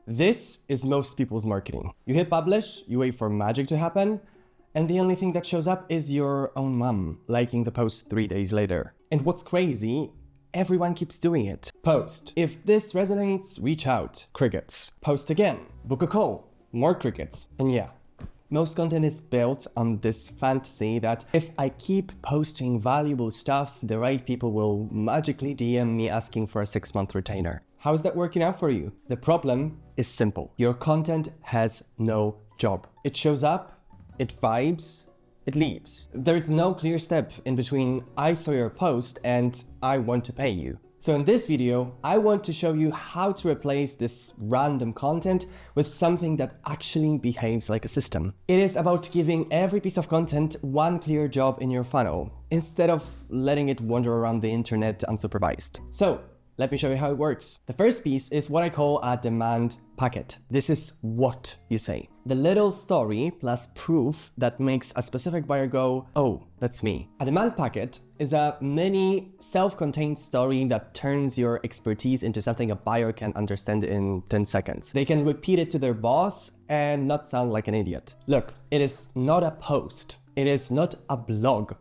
This is most people's marketing. You hit publish, you wait for magic to happen, and the only thing that shows up is your own mom liking the post 3 days later. And what's crazy, everyone keeps doing it. Post. If this resonates, reach out. Crickets. Post again. Book a call. More crickets. And yeah, most content is built on this fantasy that if I keep posting valuable stuff, the right people will magically DM me asking for a 6-month retainer. How is that working out for you? The problem is simple. Your content has no job. It shows up, it vibes, it leaves. There's no clear step in between I saw your post and I want to pay you. So in this video, I want to show you how to replace this random content with something that actually behaves like a system. It is about giving every piece of content one clear job in your funnel, instead of letting it wander around the internet unsupervised. So let me show you how it works. The first piece is what I call a demand packet. This is what you say. The little story plus proof that makes a specific buyer go, oh, that's me. A demand packet is a mini self-contained story that turns your expertise into something a buyer can understand in 10 seconds. They can repeat it to their boss and not sound like an idiot. Look, it is not a post. It is not a blog.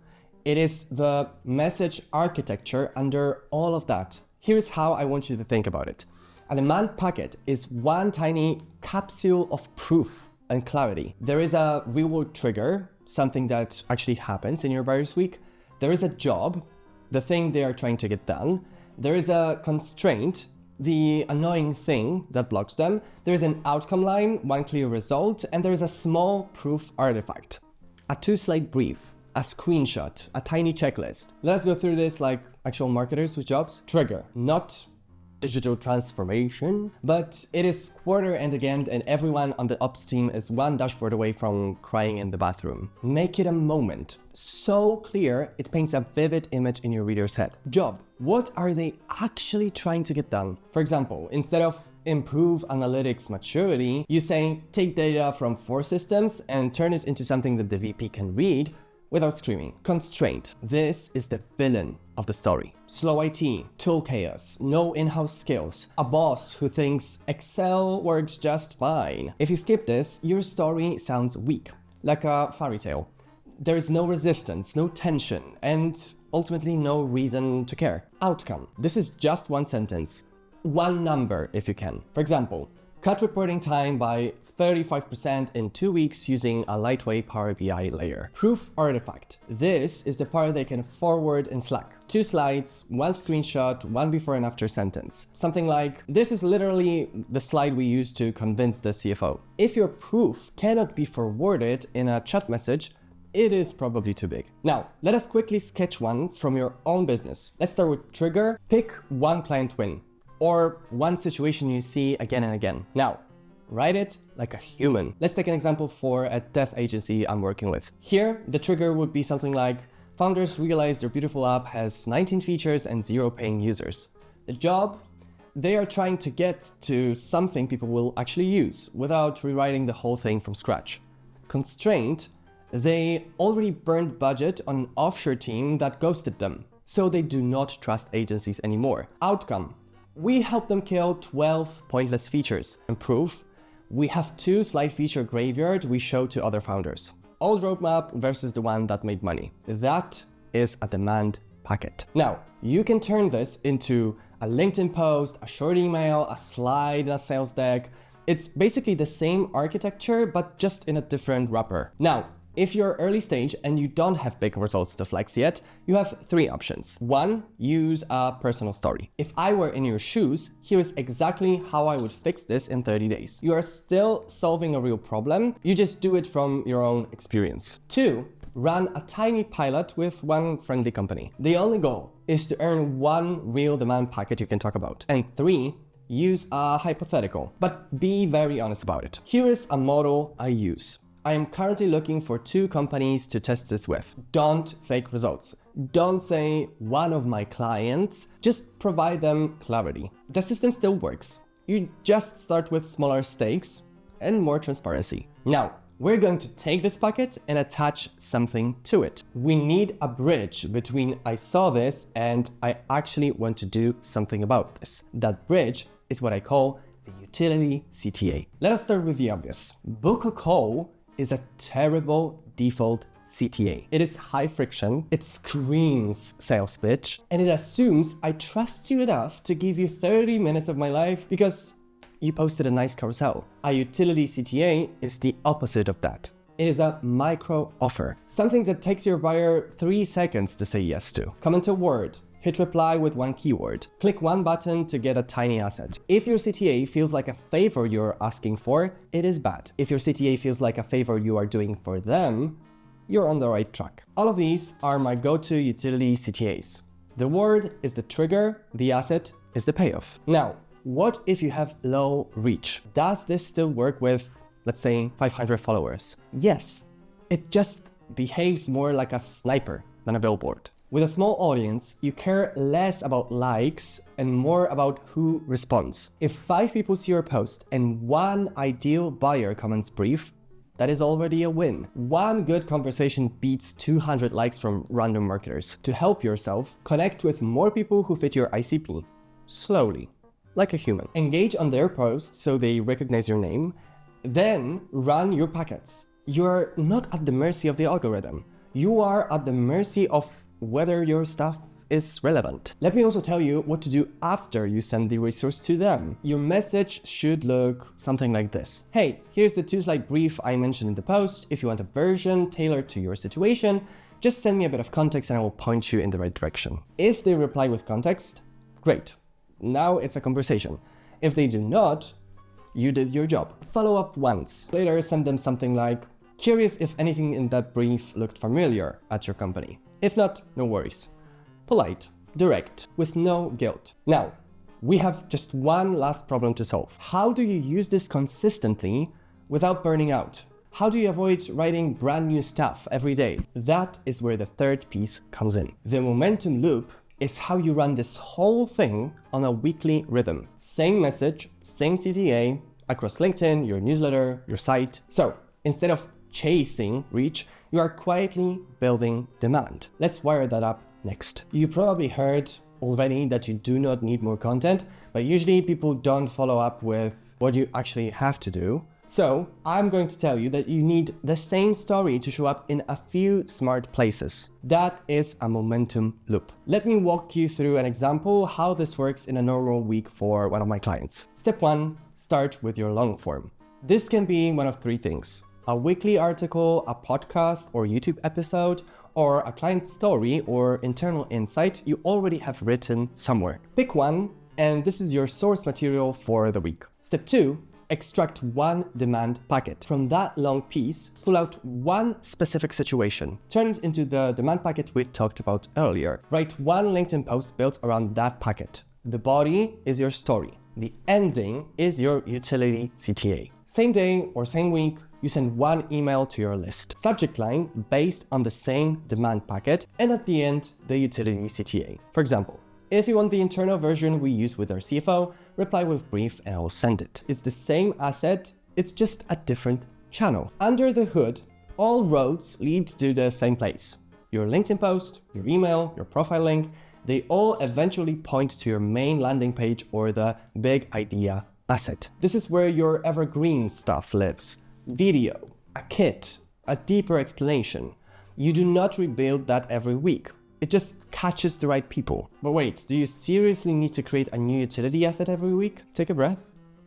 It is the message architecture under all of that. Here's how I want you to think about it. A demand packet is one tiny capsule of proof and clarity. There is a real-world trigger, something that actually happens in your buyer's week. There is a job, the thing they are trying to get done. There is a constraint, the annoying thing that blocks them. There is an outcome line, one clear result, and there is a small proof artifact. A 2-slide brief, a screenshot, a tiny checklist. Let's go through this like actual marketers with jobs. Trigger, not digital transformation, but it is quarter end again, and everyone on the ops team is one dashboard away from crying in the bathroom. Make it a moment so clear it paints a vivid image in your reader's head. Job, what are they actually trying to get done? For example, instead of improve analytics maturity, you say take data from 4 systems and turn it into something that the VP can read without screaming. Constraint. This is the villain of the story. Slow IT, tool chaos, no in-house skills, a boss who thinks Excel works just fine. If you skip this, your story sounds weak, like a fairy tale. There is no resistance, no tension, and ultimately no reason to care. Outcome. This is just one sentence, one number if you can. For example, cut reporting time by 35% in 2 weeks using a lightweight Power BI layer. Proof artifact. This is the part they can forward in Slack. 2 slides, 1 screenshot, 1 before and after sentence. Something like, this is literally the slide we used to convince the CFO. If your proof cannot be forwarded in a chat message, it is probably too big. Now, let us quickly sketch one from your own business. Let's start with trigger. Pick one client win or one situation you see again and again. Now, write it like a human. Let's take an example for a dev agency I'm working with. Here, the trigger would be something like, founders realize their beautiful app has 19 features and 0 paying users. The job, they are trying to get to something people will actually use without rewriting the whole thing from scratch. Constraint, they already burned budget on an offshore team that ghosted them, so they do not trust agencies anymore. Outcome, we help them kill 12 pointless features. And proof, we have 2 slide feature graveyard we show to other founders. Old roadmap versus the one that made money. That is a demand packet. Now, you can turn this into a LinkedIn post, a short email, a slide, a sales deck. It's basically the same architecture, but just in a different wrapper. Now, if you're early stage and you don't have big results to flex yet, you have 3 options. 1, use a personal story. If I were in your shoes, here is exactly how I would fix this in 30 days. You are still solving a real problem, you just do it from your own experience. 2, run a tiny pilot with one friendly company. The only goal is to earn one real demand packet you can talk about. And 3, use a hypothetical, but be very honest about it. Here is a model I use. I am currently looking for 2 companies to test this with. Don't fake results. Don't say one of my clients, just provide them clarity. The system still works. You just start with smaller stakes and more transparency. Now, we're going to take this packet and attach something to it. We need a bridge between I saw this and I actually want to do something about this. That bridge is what I call the utility CTA. Let us start with the obvious. Book a call is a terrible default CTA. It is high friction, it screams sales pitch, and it assumes I trust you enough to give you 30 minutes of my life because you posted a nice carousel. A utility CTA is the opposite of that. It is a micro offer, something that takes your buyer 3 seconds to say yes to. Comment a word, hit reply with one keyword, click one button to get a tiny asset. If your CTA feels like a favor you're asking for, it is bad. If your CTA feels like a favor you are doing for them, you're on the right track. All of these are my go-to utility CTAs. The word is the trigger, the asset is the payoff. Now, what if you have low reach? Does this still work with, let's say, 500 followers? Yes, it just behaves more like a sniper than a billboard. With a small audience, you care less about likes and more about who responds. If 5 people see your post and 1 ideal buyer comments brief, that is already a win. 1 good conversation beats 200 likes from random marketers. To help yourself, connect with more people who fit your ICP. Slowly, like a human. Engage on their posts so they recognize your name. Then run your packets. You're not at the mercy of the algorithm. You are at the mercy of whether your stuff is relevant. Let me also tell you what to do after you send the resource to them. Your message should look something like this. Hey, here's the 2-slide brief I mentioned in the post. If you want a version tailored to your situation, just send me a bit of context and I will point you in the right direction. If they reply with context, great. Now it's a conversation. If they do not, you did your job. Follow up once. Later, send them something like, curious if anything in that brief looked familiar at your company. If not, no worries. Polite, direct, with no guilt. Now, we have just one last problem to solve. How do you use this consistently without burning out? How do you avoid writing brand new stuff every day? That is where the third piece comes in. The momentum loop is how you run this whole thing on a weekly rhythm. Same message, same CTA, across LinkedIn, your newsletter, your site. So instead of chasing reach, you are quietly building demand. Let's wire that up next. You probably heard already that you do not need more content, but usually people don't follow up with what you actually have to do. So I'm going to tell you that you need the same story to show up in a few smart places. That is a momentum loop. Let me walk you through an example how this works in a normal week for one of my clients. Step 1, start with your long form. This can be one of 3 things: a weekly article, a podcast or YouTube episode, or a client story or internal insight you already have written somewhere. Pick one, and this is your source material for the week. Step 2, extract one demand packet. From that long piece, pull out one specific situation. Turn it into the demand packet we talked about earlier. Write one LinkedIn post built around that packet. The body is your story. The ending is your utility CTA. Same day or same week, you send one email to your list. Subject line based on the same demand packet, and at the end, the utility CTA. For example, if you want the internal version we use with our CFO, reply with brief and I will send it. It's the same asset, it's just a different channel. Under the hood, all roads lead to the same place. Your LinkedIn post, your email, your profile link, they all eventually point to your main landing page or the big idea asset. This is where your evergreen stuff lives. Video, a kit, a deeper explanation. You do not rebuild that every week. It just catches the right people. But wait, do you seriously need to create a new utility asset every week? Take a breath.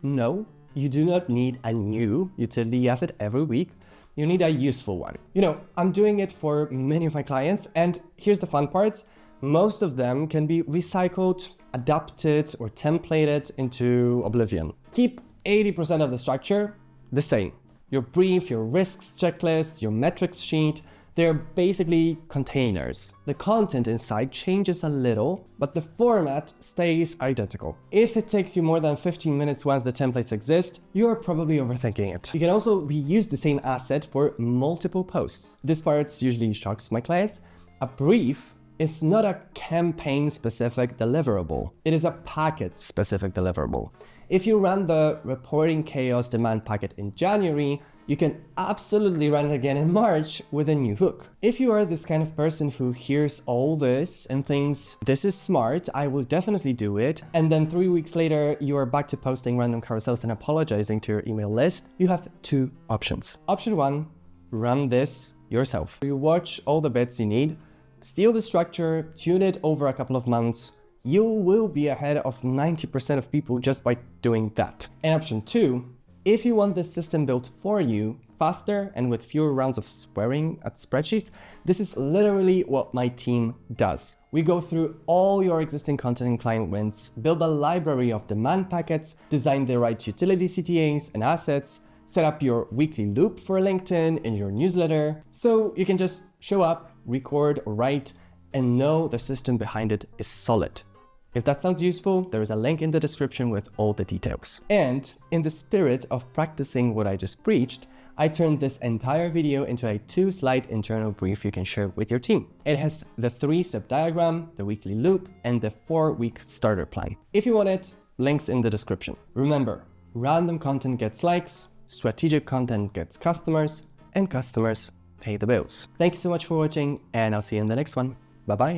No, you do not need a new utility asset every week. You need a useful one. You know, I'm doing it for many of my clients, and here's the fun part. Most of them can be recycled, adapted, or templated into oblivion. Keep 80% of the structure the same. Your brief, your risks checklist, your metrics sheet, they're basically containers. The content inside changes a little, but the format stays identical. If it takes you more than 15 minutes once the templates exist, you're probably overthinking it. You can also reuse the same asset for multiple posts. This part usually shocks my clients. A brief is not a campaign-specific deliverable. It is a packet-specific deliverable. If you run the reporting chaos demand packet in January, you can absolutely run it again in March with a new hook. If you are this kind of person who hears all this and thinks, this is smart, I will definitely do it, and then 3 weeks later, you are back to posting random carousels and apologizing to your email list, you have two options. Option one, run this yourself. You watch all the bits you need, steal the structure, tune it over a couple of months, you will be ahead of 90% of people just by doing that. And option two, if you want this system built for you, faster and with fewer rounds of swearing at spreadsheets, this is literally what my team does. We go through all your existing content and client wins, build a library of demand packets, design the right utility CTAs and assets, set up your weekly loop for LinkedIn in your newsletter, so you can just show up, record or write, and know the system behind it is solid. If that sounds useful, there is a link in the description with all the details. And in the spirit of practicing what I just preached, I turned this entire video into a 2-slide internal brief you can share with your team. It has the 3-step diagram, the weekly loop, and the 4-week starter plan. If you want it, links in the description. Remember, random content gets likes, strategic content gets customers, and customers pay the bills. Thanks so much for watching, and I'll see you in the next one. Bye-bye.